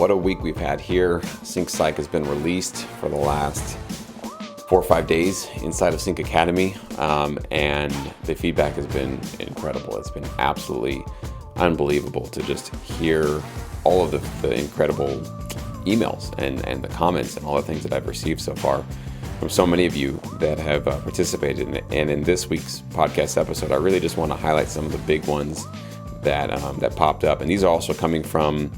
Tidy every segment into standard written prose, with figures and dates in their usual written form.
what a week we've had here. Psych has been released for the last 4 or 5 days inside of Sync Academy, and the feedback has been incredible. It's been absolutely unbelievable to just hear all of the incredible emails and the comments and all the things that I've received so far from so many of you that have participated in it. And in this week's podcast episode, I really just want to highlight some of the big ones that popped up. And these are also coming from,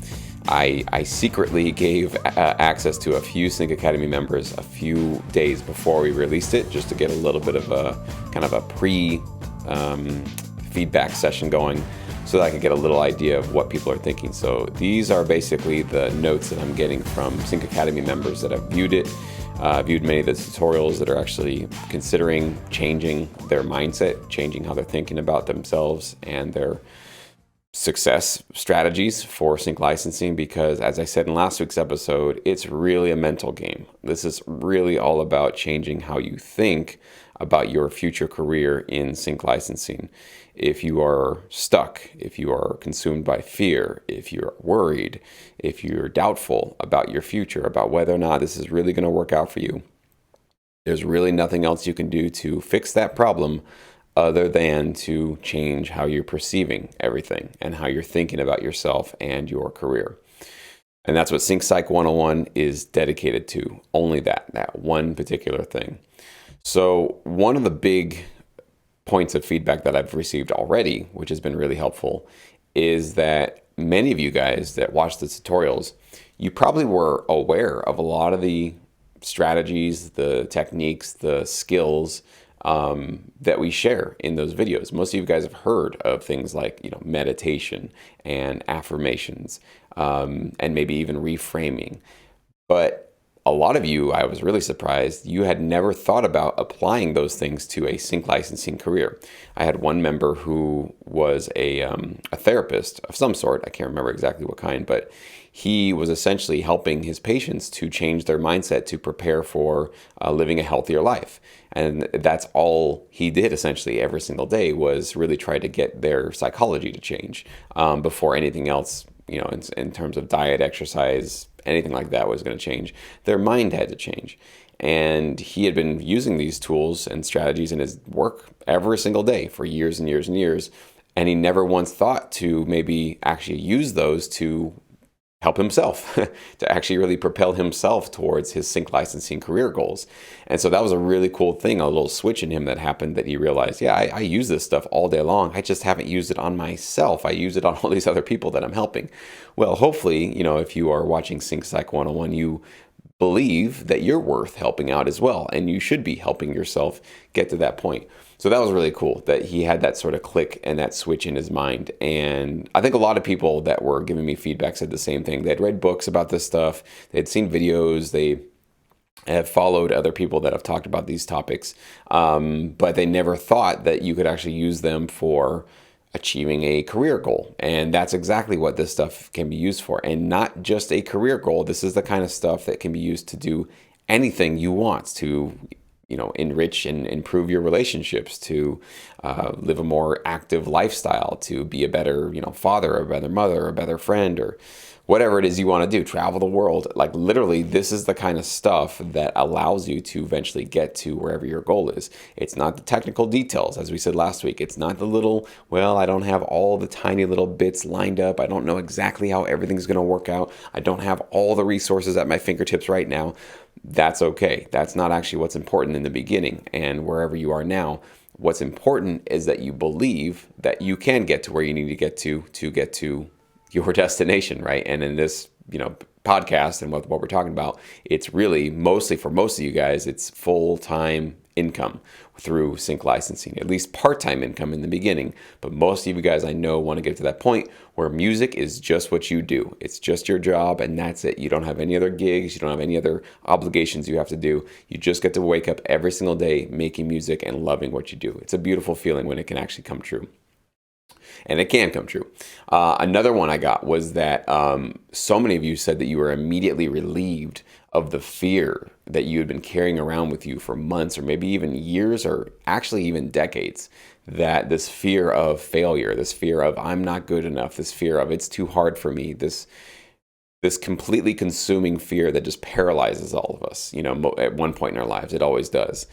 I secretly gave access to a few Sync Academy members a few days before we released it, just to get a little bit of a kind of a feedback session going, so that I could get a little idea of what people are thinking. So these are basically the notes that I'm getting from Sync Academy members that have viewed it, viewed many of the tutorials, that are actually considering changing their mindset, changing how they're thinking about themselves and their success strategies for sync licensing. Because as I said in last week's episode, it's really a mental game. This is really all about changing how you think about your future career in sync licensing. If you are stuck, if you are consumed by fear, if you're worried, if you're doubtful about your future, about whether or not this is really going to work out for you, there's really nothing else you can do to fix that problem other than to change how you're perceiving everything and how you're thinking about yourself and your career. And that's what Sync Psych 101 is dedicated to, only that one particular thing. So one of the big points of feedback that I've received already, which has been really helpful, is that many of you guys that watch the tutorials, you probably were aware of a lot of the strategies, the techniques, the skills that we share in those videos. Most of you guys have heard of things like, meditation and affirmations, and maybe even reframing. But a lot of you, I was really surprised, you had never thought about applying those things to a sync licensing career. I had one member who was a therapist of some sort. I can't remember exactly what kind, but he was essentially helping his patients to change their mindset to prepare for living a healthier life. And that's all he did essentially every single day, was really try to get their psychology to change before anything else, in terms of diet, exercise, anything like that was going to change. Their mind had to change. And he had been using these tools and strategies in his work every single day for years and years and years. And he never once thought to maybe actually use those to help himself, to actually really propel himself towards his sync licensing career goals. And so that was a really cool thing, a little switch in him that happened, that he realized, I use this stuff all day long. I just haven't used it on myself. I use it on all these other people that I'm helping. Well, hopefully, if you are watching Sync Psych 101, you believe that you're worth helping out as well, and you should be helping yourself get to that point. So that was really cool that he had that sort of click and that switch in his mind. And I think a lot of people that were giving me feedback said the same thing. They had read books about this stuff. They had seen videos. They have followed other people that have talked about these topics. But they never thought that you could actually use them for achieving a career goal. And that's exactly what this stuff can be used for. And not just a career goal. This is the kind of stuff that can be used to do anything you want to, enrich and improve your relationships, to live a more active lifestyle, to be a better, father, or a better mother, or a better friend, or whatever it is you want to do, travel the world. Like literally, this is the kind of stuff that allows you to eventually get to wherever your goal is. It's not the technical details, as we said last week. It's not the little, I don't have all the tiny little bits lined up. I don't know exactly how everything's going to work out. I don't have all the resources at my fingertips right now. That's okay. That's not actually what's important in the beginning and wherever you are now. What's important is that you believe that you can get to where you need to get to your destination, right? And in this, podcast and what we're talking about, it's really mostly, for most of you guys, it's full-time income through sync licensing, at least part-time income in the beginning. But most of you guys I know want to get to that point where music is just what you do. It's just your job, and that's it. You don't have any other gigs. You don't have any other obligations you have to do. You just get to wake up every single day making music and loving what you do. It's a beautiful feeling when it can actually come true. And it can come true. Another one I got was that so many of you said that you were immediately relieved of the fear that you had been carrying around with you for months, or maybe even years, or actually even decades. That this fear of failure, this fear of I'm not good enough, this fear of it's too hard for me, this this completely consuming fear that just paralyzes all of us, at one point in our lives. It always does.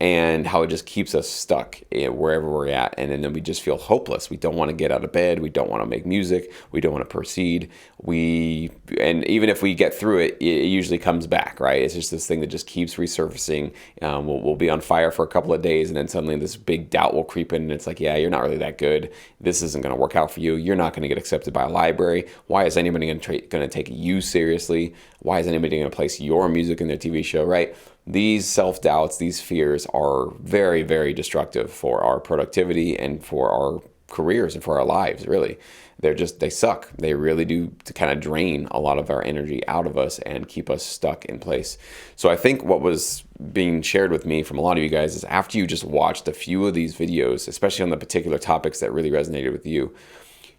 And how it just keeps us stuck wherever we're at. And then we just feel hopeless. We don't want to get out of bed. We don't want to make music. We don't want to proceed. And even if we get through it, it usually comes back, right? It's just this thing that just keeps resurfacing. We'll be on fire for a couple of days, and then suddenly this big doubt will creep in, and it's like, yeah, you're not really that good. This isn't going to work out for you. You're not going to get accepted by a library. Why is anybody going to take you seriously? Why is anybody going to place your music in their TV show, right? These self-doubts, these fears are very, very destructive for our productivity and for our careers and for our lives, really. They suck. They really do to kind of drain a lot of our energy out of us and keep us stuck in place. So I think what was being shared with me from a lot of you guys is after you just watched a few of these videos, especially on the particular topics that really resonated with you,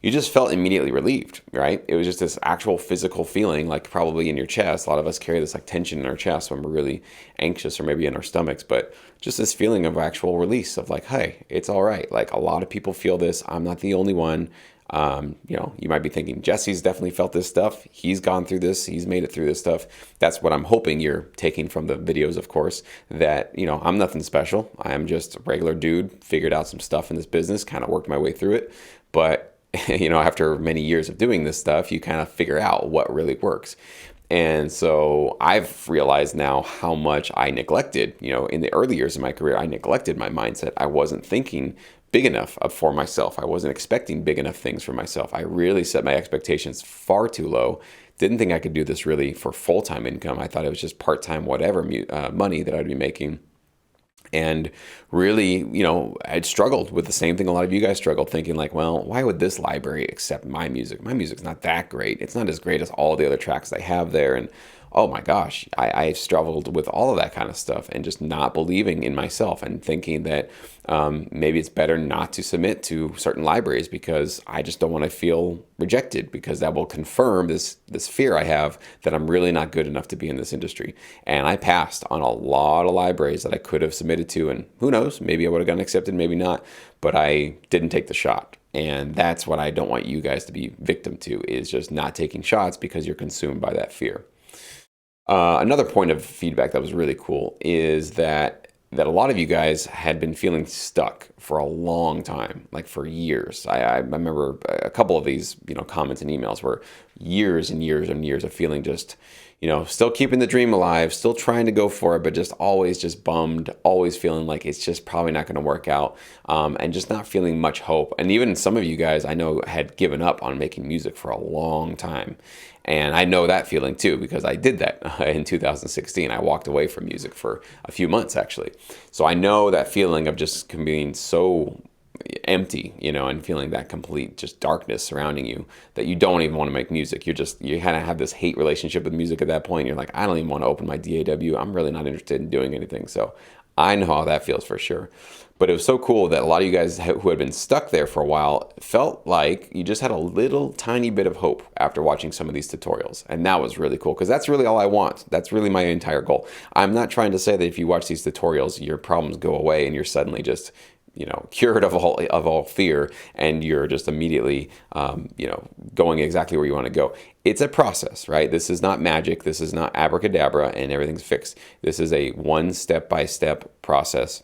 you just felt immediately relieved, right? It was just this actual physical feeling, like probably in your chest. A lot of us carry this like tension in our chest when we're really anxious, or maybe in our stomachs, but just this feeling of actual release of like, hey, it's all right. Like a lot of people feel this. I'm not the only one. You might be thinking, Jesse's definitely felt this stuff. He's gone through this. He's made it through this stuff. That's what I'm hoping you're taking from the videos, of course, that, I'm nothing special. I'm just a regular dude, figured out some stuff in this business, kind of worked my way through it. But after many years of doing this stuff, you kind of figure out what really works. And so I've realized now how much I neglected, in the early years of my career, I neglected my mindset. I wasn't thinking big enough for myself. I wasn't expecting big enough things for myself. I really set my expectations far too low. Didn't think I could do this really for full-time income. I thought it was just part-time, whatever money that I'd be making. And really, I'd struggled with the same thing a lot of you guys struggled, thinking like, well, why would this library accept my music? My music's not that great. It's not as great as all the other tracks they have there. And oh my gosh, I struggled with all of that kind of stuff and just not believing in myself and thinking that maybe it's better not to submit to certain libraries because I just don't want to feel rejected, because that will confirm this fear I have that I'm really not good enough to be in this industry. And I passed on a lot of libraries that I could have submitted to, and who knows, maybe I would have gotten accepted, maybe not, but I didn't take the shot. And that's what I don't want you guys to be victim to, is just not taking shots because you're consumed by that fear. Another point of feedback that was really cool is that a lot of you guys had been feeling stuck for a long time, like for years. I remember a couple of these, comments and emails were years and years and years of feeling just, still keeping the dream alive, still trying to go for it, but just always just bummed, always feeling like it's just probably not going to work out, and just not feeling much hope. And even some of you guys I know had given up on making music for a long time. And I know that feeling too, because I did that in 2016. I walked away from music for a few months, actually. So I know that feeling of just being so empty, and feeling that complete just darkness surrounding you that you don't even want to make music. You kind of have this hate relationship with music at that point. You're like, I don't even want to open my DAW. I'm really not interested in doing anything. So I know how that feels for sure. But it was so cool that a lot of you guys who had been stuck there for a while felt like you just had a little tiny bit of hope after watching some of these tutorials. And that was really cool, because that's really all I want. That's really my entire goal. I'm not trying to say that if you watch these tutorials, your problems go away and you're suddenly just cured of all fear, and you're just immediately, going exactly where you want to go. It's a process, right? This is not magic. This is not abracadabra and everything's fixed. This is a one step-by-step process.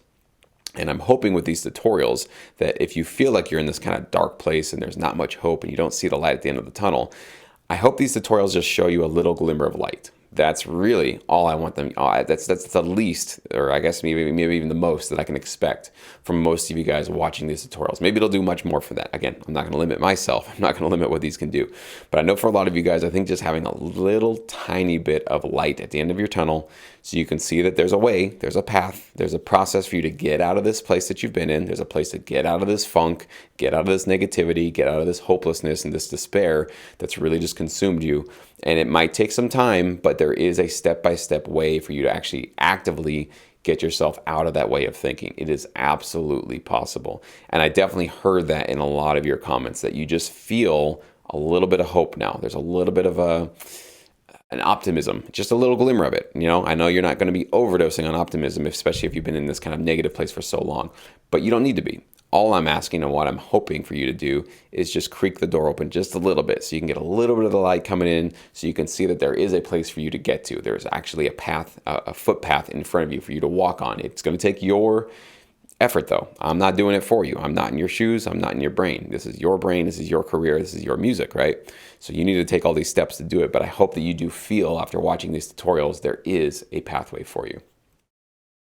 And I'm hoping with these tutorials that if you feel like you're in this kind of dark place and there's not much hope and you don't see the light at the end of the tunnel, I hope these tutorials just show you a little glimmer of light. That's really all I want them. That's the least, or I guess maybe even the most that I can expect from most of you guys watching these tutorials. Maybe it'll do much more for that. Again, I'm not going to limit myself. I'm not going to limit what these can do. But I know for a lot of you guys, I think just having a little tiny bit of light at the end of your tunnel, so you can see that there's a way, there's a path, there's a process for you to get out of this place that you've been in. There's a place to get out of this funk, get out of this negativity, get out of this hopelessness and this despair that's really just consumed you. And it might take some time, but there is a step-by-step way for you to actually actively get yourself out of that way of thinking. It is absolutely possible. And I definitely heard that in a lot of your comments, that you just feel a little bit of hope now. There's a little bit of an optimism, just a little glimmer of it. I know you're not going to be overdosing on optimism, especially if you've been in this kind of negative place for so long, but you don't need to be. All I'm asking and what I'm hoping for you to do is just creak the door open just a little bit so you can get a little bit of the light coming in, so you can see that there is a place for you to get to. There's actually a path, a footpath in front of you for you to walk on. It's going to take your effort though. I'm not doing it for you. I'm not in your shoes. I'm not in your brain. This is your brain. This is your career. This is your music, right? So you need to take all these steps to do it. But I hope that you do feel after watching these tutorials, there is a pathway for you.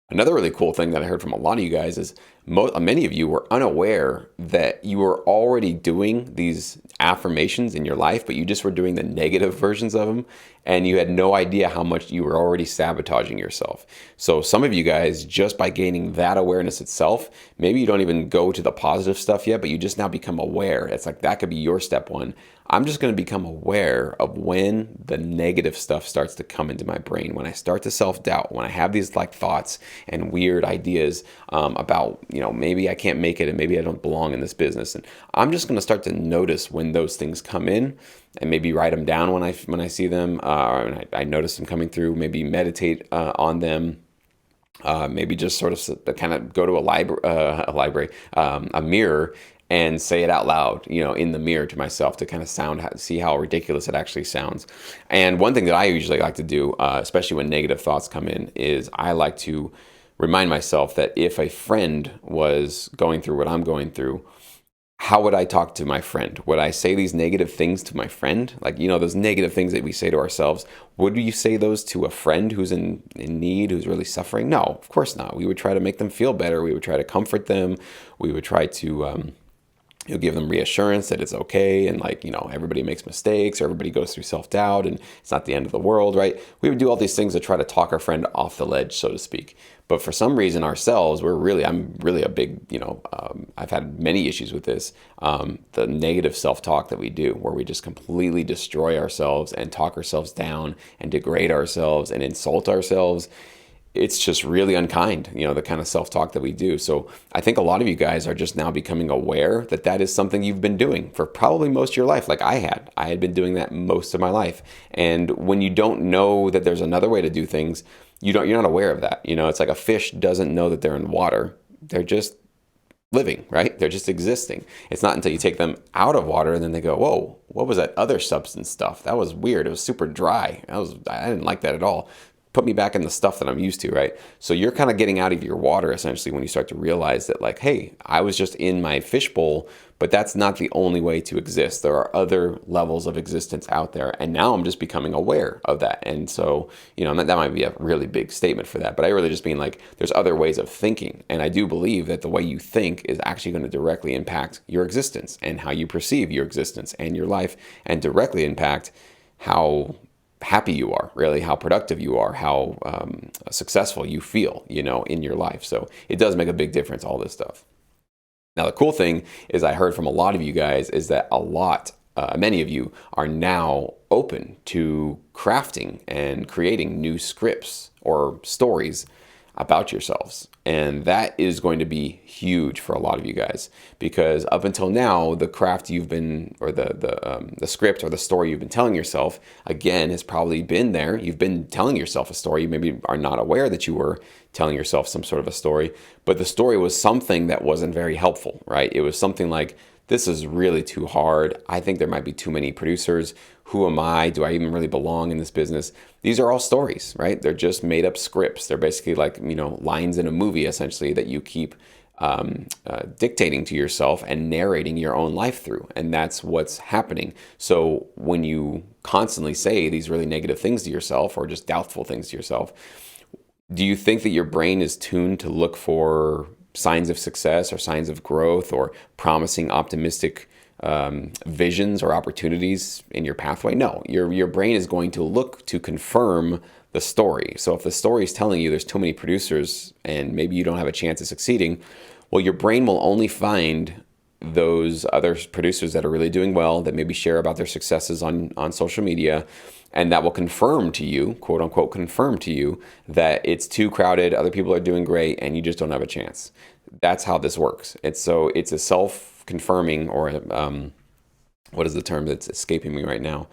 Another really cool thing that I heard from a lot of you guys is many of you were unaware that you were already doing these affirmations in your life, but you just were doing the negative versions of them, and you had no idea how much you were already sabotaging yourself. So some of you guys, just by gaining that awareness itself, maybe you don't even go to the positive stuff yet, but you just now become aware. It's like that could be your step one. I'm just going to become aware of when the negative stuff starts to come into my brain, when I start to self-doubt, when I have these like thoughts and weird ideas about, maybe I can't make it and maybe I don't belong in this business. And I'm just going to start to notice when those things come in and maybe write them down when I see them. I notice them coming through, maybe meditate on them. Maybe just sort of kind of go to a mirror and say it out loud, in the mirror to myself to kind of see how ridiculous it actually sounds. And one thing that I usually like to do, especially when negative thoughts come in, is I like to remind myself that if a friend was going through what I'm going through, how would I talk to my friend? Would I say these negative things to my friend? Like, those negative things that we say to ourselves, would you say those to a friend who's in need, who's really suffering? No, of course not. We would try to make them feel better. We would try to comfort them. We would try to give them reassurance that it's okay, and everybody makes mistakes, or everybody goes through self-doubt, and it's not the end of the world, right? We would do all these things to try to talk our friend off the ledge, so to speak. But for some reason ourselves, I'm really a big, I've had many issues with this, the negative self-talk that we do, where we just completely destroy ourselves and talk ourselves down and degrade ourselves and insult ourselves. It's just really unkind, the kind of self-talk that we do. So I think a lot of you guys are just now becoming aware that that is something you've been doing for probably most of your life. Like I had been doing that most of my life. And when you don't know that there's another way to do things, you're not aware of that. It's like a fish doesn't know that they're in water. They're just living, right? They're just existing. It's not until you take them out of water and then they go, whoa, what was that other substance stuff? That was weird. It was super dry. I didn't like that at all. Put me back in the stuff that I'm used to, right? So you're kind of getting out of your water essentially when you start to realize that, like, hey, I was just in my fishbowl, but that's not the only way to exist. There are other levels of existence out there, and now I'm just becoming aware of that. And so, that might be a really big statement for that, but I really just mean like there's other ways of thinking, and I do believe that the way you think is actually going to directly impact your existence and how you perceive your existence and your life, and directly impact how happy you are, really, how productive you are, how successful you feel, in your life. So it does make a big difference, all this stuff. Now, the cool thing is I heard from a lot of you guys is that many of you are now open to crafting and creating new scripts or stories about yourselves. And that is going to be huge for a lot of you guys, because up until now, the craft you've been, or the script or the story you've been telling yourself, again, has probably been there. You've been telling yourself a story. You maybe are not aware that you were telling yourself some sort of a story, but the story was something that wasn't very helpful, right? It was something like, this is really too hard. I think there might be too many producers. Who am I? Do I even really belong in this business? These are all stories, right? They're just made up scripts. They're basically like, lines in a movie, essentially, that you keep dictating to yourself and narrating your own life through. And that's what's happening. So when you constantly say these really negative things to yourself, or just doubtful things to yourself, do you think that your brain is tuned to look for signs of success or signs of growth or promising, optimistic visions or opportunities in your pathway? No, your brain is going to look to confirm the story. So if the story is telling you there's too many producers and maybe you don't have a chance of succeeding, well, your brain will only find those other producers that are really doing well, that maybe share about their successes on social media, and that will confirm to you, quote unquote, confirm to you that it's too crowded, other people are doing great, and you just don't have a chance. That's how this works. It's a self-confirming, or what is the term that's escaping me right now?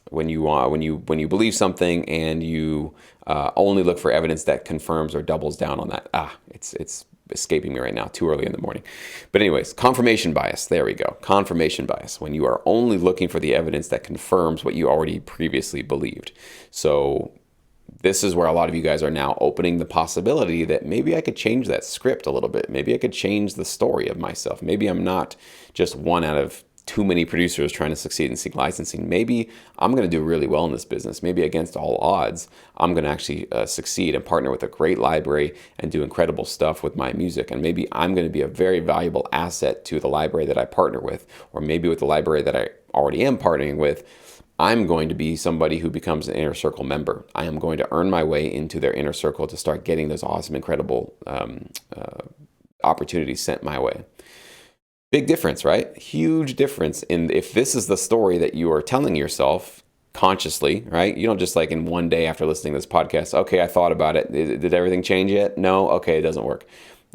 When you believe something and you only look for evidence that confirms or doubles down on that. It's escaping me right now, too early in the morning. But anyways, confirmation bias. There we go. Confirmation bias. When you are only looking for the evidence that confirms what you already previously believed. So this is where a lot of you guys are now opening the possibility that maybe I could change that script a little bit. Maybe I could change the story of myself. Maybe I'm not just one out of too many producers trying to succeed in sync licensing. Maybe I'm going to do really well in this business. Maybe against all odds, I'm going to actually succeed and partner with a great library and do incredible stuff with my music. And maybe I'm going to be a very valuable asset to the library that I partner with, or maybe with the library that I already am partnering with. I'm going to be somebody who becomes an inner circle member. I am going to earn my way into their inner circle to start getting those awesome, incredible opportunities sent my way. Big difference, right? Huge difference in if this is the story that you are telling yourself consciously, right? You don't just like in one day after listening to this podcast, okay, I thought about it. Did everything change yet? No? Okay, it doesn't work.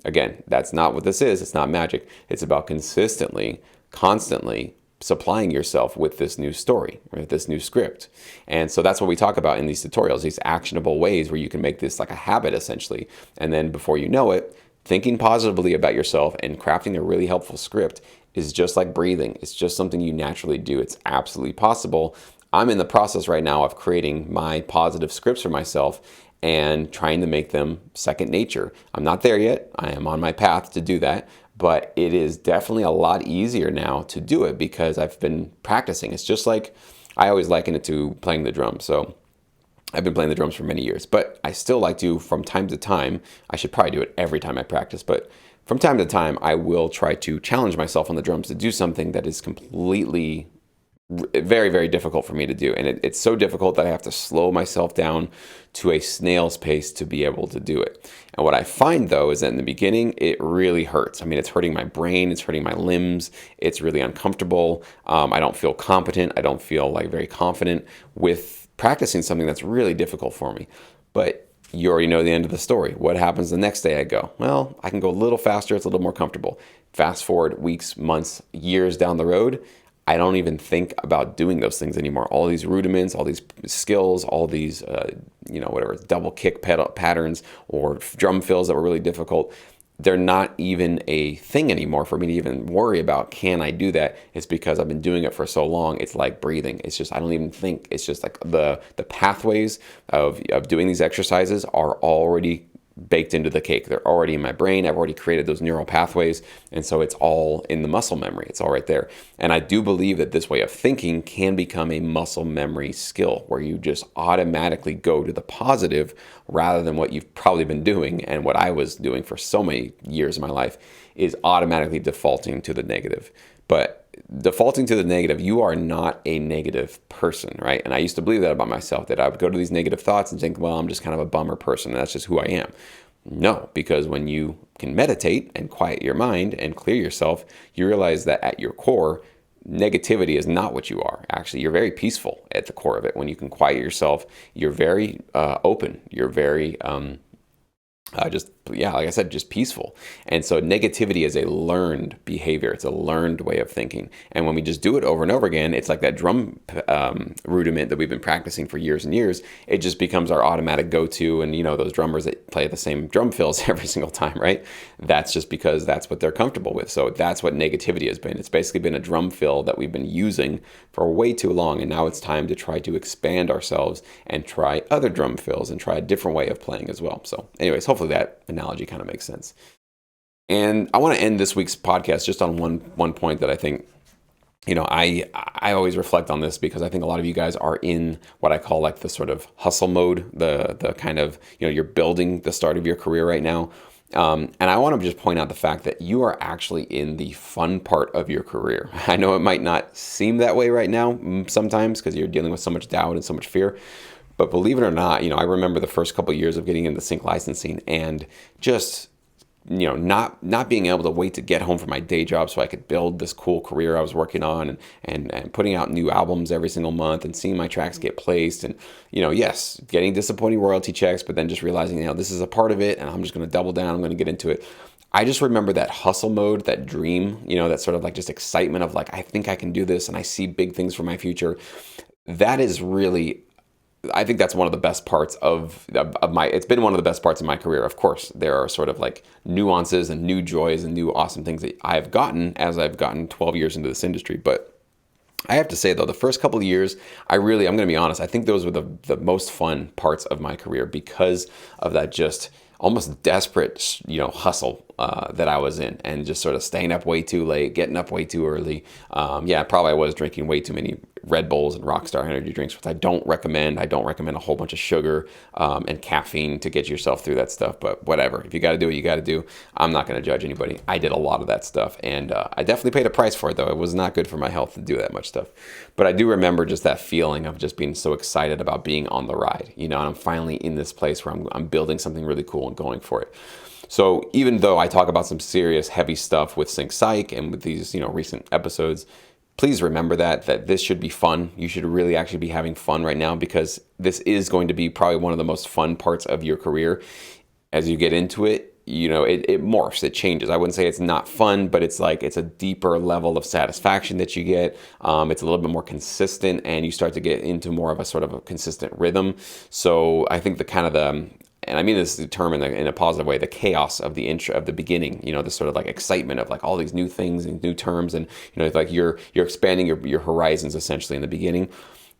Again, that's not what this is. It's not magic. It's about consistently, constantly supplying yourself with this new story, with this new script. And so that's what we talk about in these tutorials, these actionable ways where you can make this like a habit essentially. And then before you know it, thinking positively about yourself and crafting a really helpful script is just like breathing. It's just something you naturally do. It's absolutely possible. I'm in the process right now of creating my positive scripts for myself and trying to make them second nature. I'm not there yet. I am on my path to do that, but it is definitely a lot easier now to do it because I've been practicing. It's just like, I always liken it to playing the drums. So I've been playing the drums for many years, but I still like to, from time to time, I should probably do it every time I practice, but from time to time, I will try to challenge myself on the drums to do something that is completely very, very difficult for me to do. And it's so difficult that I have to slow myself down to a snail's pace to be able to do it. And what I find though is that in the beginning, it really hurts. I mean, it's hurting my brain, it's hurting my limbs, it's really uncomfortable. I don't feel competent. I don't feel like very confident with practicing something that's really difficult for me. But you already know the end of the story. What happens the next day I go? Well, I can go a little faster. It's a little more comfortable. Fast forward weeks, months, years down the road, I don't even think about doing those things anymore. All these rudiments, all these skills, all these, whatever, double kick patterns or drum fills that were really difficult, they're not even a thing anymore for me to even worry about. Can I do that? It's because I've been doing it for so long. It's like breathing. It's just, I don't even think. It's just like the pathways of doing these exercises are already baked into the cake. They're already in my brain. I've already created those neural pathways. And so it's all in the muscle memory. It's all right there. And I do believe that this way of thinking can become a muscle memory skill where you just automatically go to the positive rather than what you've probably been doing. And what I was doing for so many years of my life is automatically defaulting to the negative. But defaulting to the negative, you are not a negative person, right? And I used to believe that about myself, that I would go to these negative thoughts and think, well, I'm just kind of a bummer person. And that's just who I am. No, because when you can meditate and quiet your mind and clear yourself, you realize that at your core, negativity is not what you are. Actually, you're very peaceful at the core of it. When you can quiet yourself, you're very open. You're very like I said, just peaceful. And so negativity is a learned behavior. It's a learned way of thinking. And when we just do it over and over again, it's like that drum rudiment that we've been practicing for years and years. It just becomes our automatic go-to. And those drummers that play the same drum fills every single time, right? That's just because that's what they're comfortable with. So that's what negativity has been. It's basically been a drum fill that we've been using for way too long. And now it's time to try to expand ourselves and try other drum fills and try a different way of playing as well. So anyways, hopefully that analogy kind of makes sense. And I want to end this week's podcast just on one point that I think, I always reflect on this because I think a lot of you guys are in what I call like the sort of hustle mode, the kind of, you're building the start of your career right now. And I want to just point out the fact that you are actually in the fun part of your career. I know it might not seem that way right now sometimes because you're dealing with so much doubt and so much fear. But believe it or not, I remember the first couple of years of getting into sync licensing and just, not being able to wait to get home from my day job so I could build this cool career I was working on and putting out new albums every single month and seeing my tracks get placed and, yes, getting disappointing royalty checks, but then just realizing, this is a part of it and I'm just going to double down. I'm going to get into it. I just remember that hustle mode, that dream, that sort of like just excitement of like, I think I can do this and I see big things for my future. That is really I think that's one of the best parts of it's been one of the best parts of my career. Of course, there are sort of like nuances and new joys and new awesome things that I've gotten as I've gotten 12 years into this industry. But I have to say though, the first couple of years, I'm going to be honest, I think those were the most fun parts of my career because of that just almost desperate, hustle that I was in, and just sort of staying up way too late, getting up way too early. Probably I was drinking way too many Red Bulls and Rockstar energy drinks, which I don't recommend. I don't recommend a whole bunch of sugar and caffeine to get yourself through that stuff. But whatever, if you got to do what you got to do, I'm not going to judge anybody. I did a lot of that stuff, and I definitely paid a price for it, though. It was not good for my health to do that much stuff. But I do remember just that feeling of just being so excited about being on the ride, and I'm finally in this place where I'm building something really cool and going for it. So even though I talk about some serious heavy stuff with Sync Psych and with these recent episodes, please remember that this should be fun. You should really actually be having fun right now, because this is going to be probably one of the most fun parts of your career. As you get into it, it morphs, it changes. I wouldn't say it's not fun, but it's a deeper level of satisfaction that you get. It's a little bit more consistent, and you start to get into more of a sort of a consistent rhythm. So I think and I mean this term in a positive way, the chaos of the intro, of the beginning, the sort of like excitement of like all these new things and new terms, and it's like you're expanding your horizons essentially in the beginning.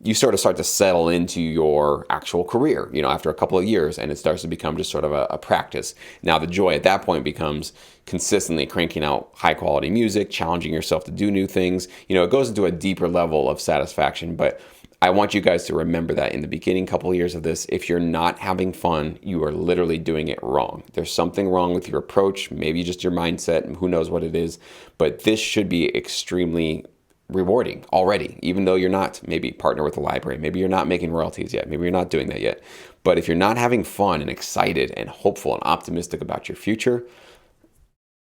You start to settle into your actual career, after a couple of years, and it starts to become just sort of a practice. Now the joy at that point becomes consistently cranking out high quality music, challenging yourself to do new things. It goes into a deeper level of satisfaction, but I want you guys to remember that in the beginning couple of years of this, if you're not having fun, you are literally doing it wrong. There's something wrong with your approach, maybe just your mindset, and who knows what it is, but this should be extremely rewarding already, even though you're not maybe partner with a library, maybe you're not making royalties yet, maybe you're not doing that yet. But if you're not having fun and excited and hopeful and optimistic about your future,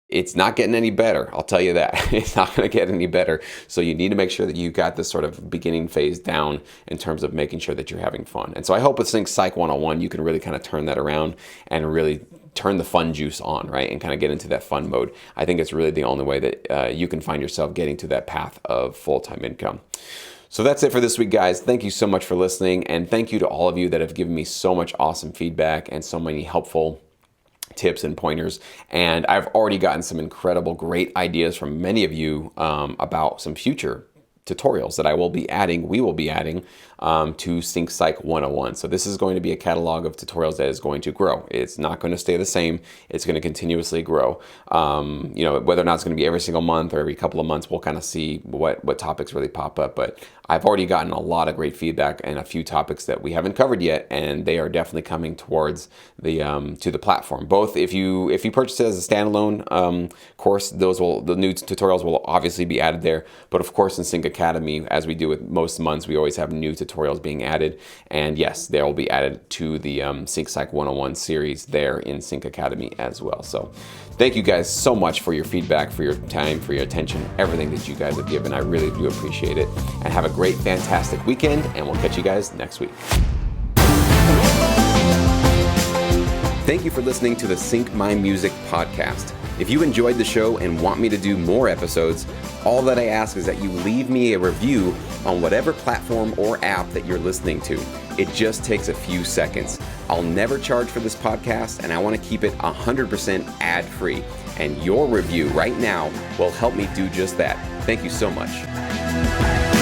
it's not getting any better. I'll tell you that. It's not going to get any better. So you need to make sure that you got this sort of beginning phase down in terms of making sure that you're having fun. And so I hope with Sync Psych 101, you can really kind of turn that around and really turn the fun juice on, right? And kind of get into that fun mode. I think it's really the only way that you can find yourself getting to that path of full-time income. So that's it for this week, guys. Thank you so much for listening. And thank you to all of you that have given me so much awesome feedback and so many helpful tips and pointers. And I've already gotten some incredible, great ideas from many of you about some future tutorials that we will be adding to Sync Psych 101. So this is going to be a catalog of tutorials that is going to grow. It's not going to stay the same. It's going to continuously grow. Whether or not it's going to be every single month or every couple of months, we'll kind of see what topics really pop up. But I've already gotten a lot of great feedback and a few topics that we haven't covered yet, and they are definitely coming towards the to the platform. Both if you purchase it as a standalone course, the new tutorials will obviously be added there. But of course, in Sync Academy, as we do with most months, we always have new tutorials being added. And yes, they will be added to the Sync Psych 101 series there in Sync Academy as well. So thank you guys so much for your feedback, for your time, for your attention, everything that you guys have given. I really do appreciate it. And have a great, fantastic weekend, and we'll catch you guys next week. Thank you for listening to the Sync My Music podcast. If you enjoyed the show and want me to do more episodes, all that I ask is that you leave me a review on whatever platform or app that you're listening to. It just takes a few seconds. I'll never charge for this podcast, and I want to keep it 100% ad-free. And your review right now will help me do just that. Thank you so much.